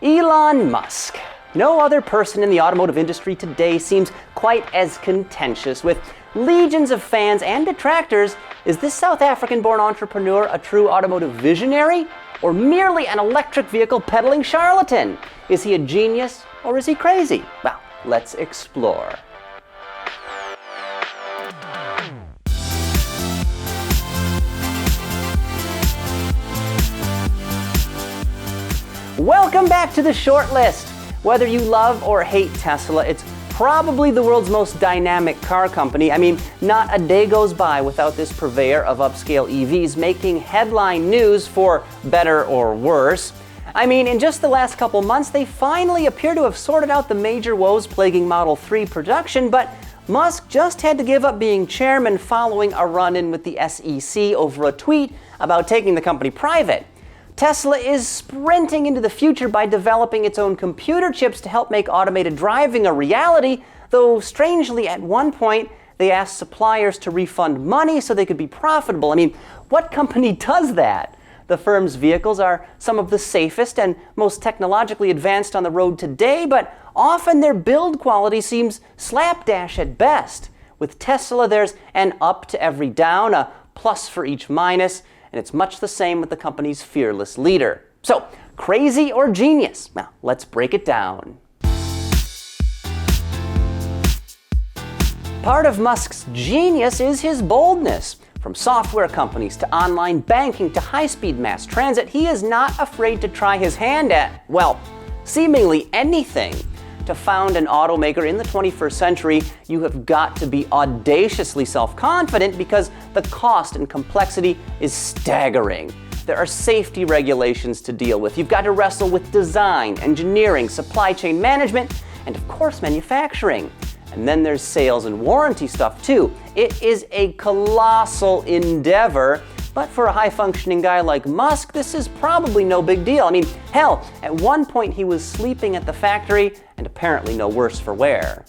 Elon Musk. No other person in the automotive industry today seems quite as contentious. With legions of fans and detractors, is this South African-born entrepreneur a true automotive visionary or merely an electric vehicle peddling charlatan? Is he a genius or is he crazy? Well, let's explore. Welcome back to the short list. Whether you love or hate Tesla, it's probably the world's most dynamic car company. I mean, not a day goes by without this purveyor of upscale EVs making headline news for better or worse. I mean, in just the last couple months, they finally appear to have sorted out the major woes plaguing Model 3 production, but Musk just had to give up being chairman following a run-in with the SEC over a tweet about taking the company private. Tesla is sprinting into the future by developing its own computer chips to help make automated driving a reality, though strangely at one point they asked suppliers to refund money so they could be profitable. I mean, what company does that? The firm's vehicles are some of the safest and most technologically advanced on the road today, but often their build quality seems slapdash at best. With Tesla, there's an up to every down, a plus for each minus, and it's much the same with the company's fearless leader. So, crazy or genius? Well, let's break it down. Part of Musk's genius is his boldness. From software companies to online banking to high-speed mass transit, he is not afraid to try his hand at, well, seemingly anything. To found an automaker in the 21st century, you have got to be audaciously self-confident because the cost and complexity is staggering. There are safety regulations to deal with. You've got to wrestle with design, engineering, supply chain management, and of course manufacturing. And then there's sales and warranty stuff too. It is a colossal endeavor. But for a high-functioning guy like Musk, this is probably no big deal. I mean, hell, at one point he was sleeping at the factory, and apparently no worse for wear.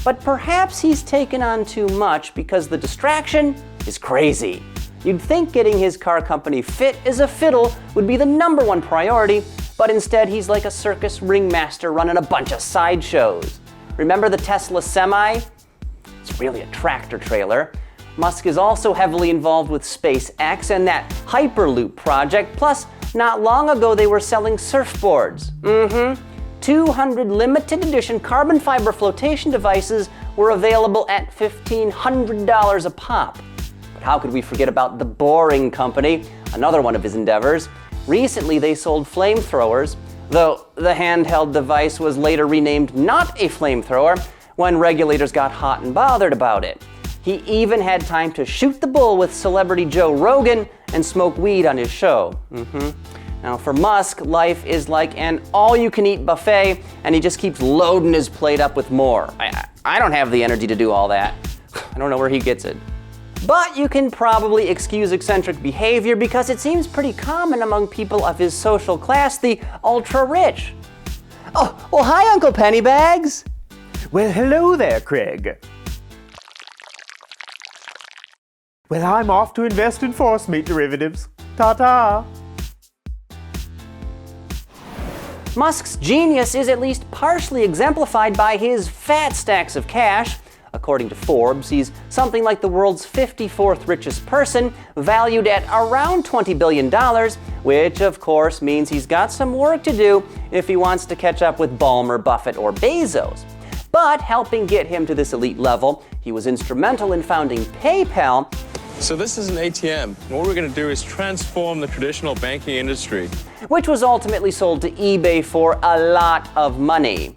But perhaps he's taken on too much because the distraction is crazy. You'd think getting his car company fit as a fiddle would be the #1 priority, but instead he's like a circus ringmaster running a bunch of sideshows. Remember the Tesla Semi? It's really a tractor trailer. Musk is also heavily involved with SpaceX and that Hyperloop project, plus not long ago they were selling surfboards. 200 limited edition carbon fiber flotation devices were available at $1,500 a pop. But how could we forget about the Boring Company, another one of his endeavors? Recently they sold flamethrowers, though the handheld device was later renamed not a flamethrower when regulators got hot and bothered about it. He even had time to shoot the bull with celebrity Joe Rogan and smoke weed on his show. Now for Musk, life is like an all-you-can-eat buffet, and he just keeps loading his plate up with more. I don't have the energy to do all that. I don't know where he gets it. But you can probably excuse eccentric behavior because it seems pretty common among people of his social class, the ultra-rich. Oh, well hi Uncle Pennybags. Well, hello there, Craig. Well, I'm off to invest in force meat derivatives. Ta-ta! Musk's genius is at least partially exemplified by his fat stacks of cash. According to Forbes, he's something like the world's 54th richest person, valued at around $20 billion, which of course means he's got some work to do if he wants to catch up with Ballmer, Buffett, or Bezos. But helping get him to this elite level, he was instrumental in founding PayPal. So this is an ATM. What we're going to do is transform the traditional banking industry. Which was ultimately sold to eBay for a lot of money.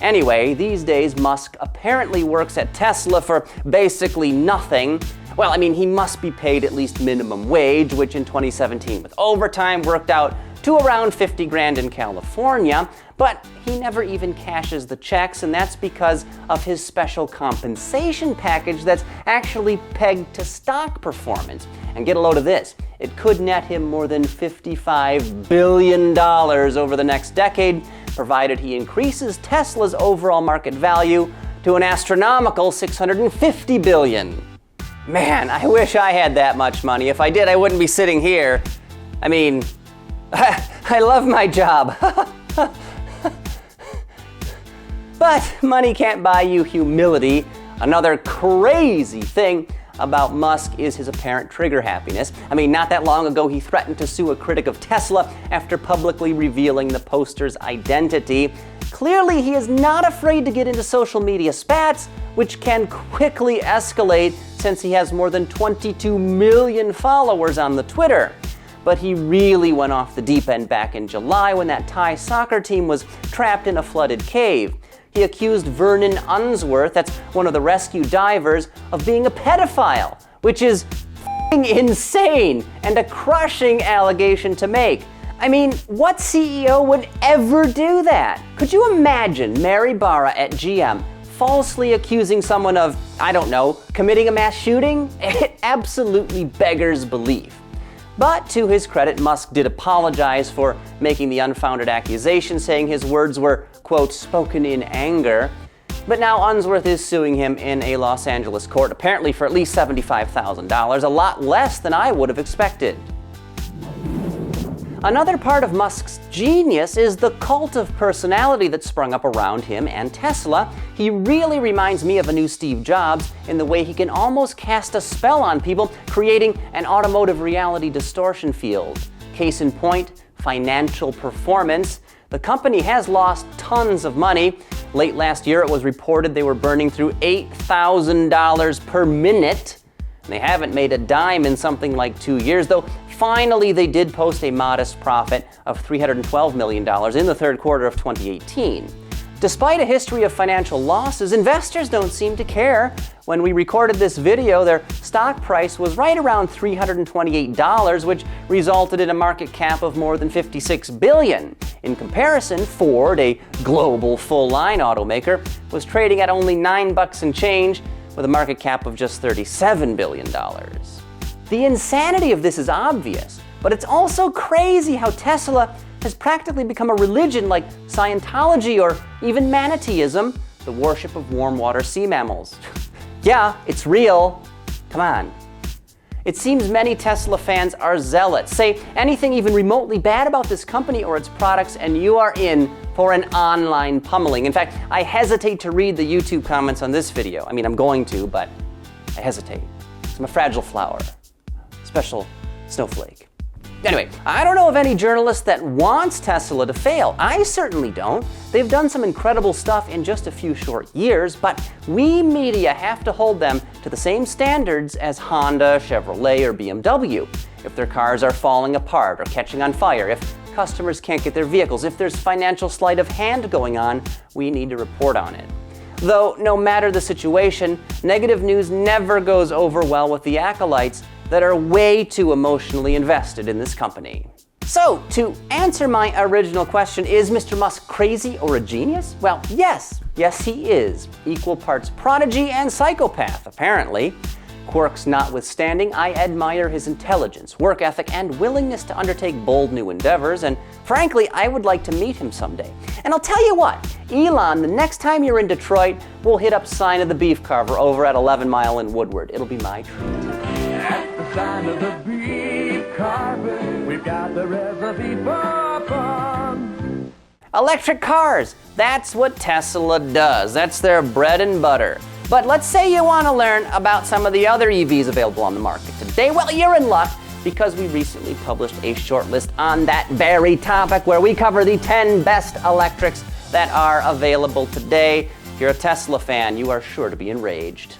Anyway, these days Musk apparently works at Tesla for basically nothing. Well, I mean, he must be paid at least minimum wage, which in 2017 with overtime worked out to around 50 grand in California, but he never even cashes the checks, and that's because of his special compensation package that's actually pegged to stock performance. And get a load of this, it could net him more than $55 billion over the next decade, provided he increases Tesla's overall market value to an astronomical $650 billion. Man, I wish I had that much money. If I did, I wouldn't be sitting here. I mean, I love my job. But money can't buy you humility. Another crazy thing about Musk is his apparent trigger happiness. I mean, not that long ago, he threatened to sue a critic of Tesla after publicly revealing the poster's identity. Clearly, he is not afraid to get into social media spats, which can quickly escalate since he has more than 22 million followers on the Twitter. But he really went off the deep end back in July when that Thai soccer team was trapped in a flooded cave. He accused Vernon Unsworth, that's one of the rescue divers, of being a pedophile, which is f***ing insane and a crushing allegation to make. I mean, what CEO would ever do that? Could you imagine Mary Barra at GM falsely accusing someone of, I don't know, committing a mass shooting? It absolutely beggars belief. But to his credit, Musk did apologize for making the unfounded accusation, saying his words were, quote, spoken in anger. But now Unsworth is suing him in a Los Angeles court, apparently for at least $75,000, a lot less than I would have expected. Another part of Musk's genius is the cult of personality that sprung up around him and Tesla. He really reminds me of a new Steve Jobs in the way he can almost cast a spell on people, creating an automotive reality distortion field. Case in point, financial performance. The company has lost tons of money. Late last year, it was reported they were burning through $8,000 per minute. They haven't made a dime in something like 2 years, though finally they did post a modest profit of $312 million in the third quarter of 2018. Despite a history of financial losses, investors don't seem to care. When we recorded this video, their stock price was right around $328, which resulted in a market cap of more than $56 billion. In comparison, Ford, a global full-line automaker, was trading at only $9 and change, with a market cap of just $37 billion. The insanity of this is obvious, but it's also crazy how Tesla has practically become a religion like Scientology or even Manateeism, the worship of warm water sea mammals. Yeah, it's real. Come on. It seems many Tesla fans are zealots. Say anything even remotely bad about this company or its products, and you are in for an online pummeling. In fact, I hesitate to read the YouTube comments on this video. I mean, I'm going to, but I hesitate. I'm a fragile flower. Special snowflake. Anyway, I don't know of any journalist that wants Tesla to fail. I certainly don't. They've done some incredible stuff in just a few short years, but we media have to hold them to the same standards as Honda, Chevrolet, or BMW. If their cars are falling apart or catching on fire, if customers can't get their vehicles, if there's financial sleight of hand going on, we need to report on it. Though, no matter the situation, negative news never goes over well with the acolytes that are way too emotionally invested in this company. So, to answer my original question, is Mr. Musk crazy or a genius? Well, yes. Yes, he is. Equal parts prodigy and psychopath, apparently. Quirks notwithstanding, I admire his intelligence, work ethic, and willingness to undertake bold new endeavors, and frankly, I would like to meet him someday. And I'll tell you what, Elon, the next time you're in Detroit, we'll hit up Sign of the Beef Carver over at 11 Mile in Woodward. It'll be my treat. At the Sign of the Beef Carver, we've got the recipe for fun. Electric cars, that's what Tesla does. That's their bread and butter. But let's say you want to learn about some of the other EVs available on the market today. Well, you're in luck because we recently published a short list on that very topic where we cover the 10 best electrics that are available today. If you're a Tesla fan, you are sure to be enraged.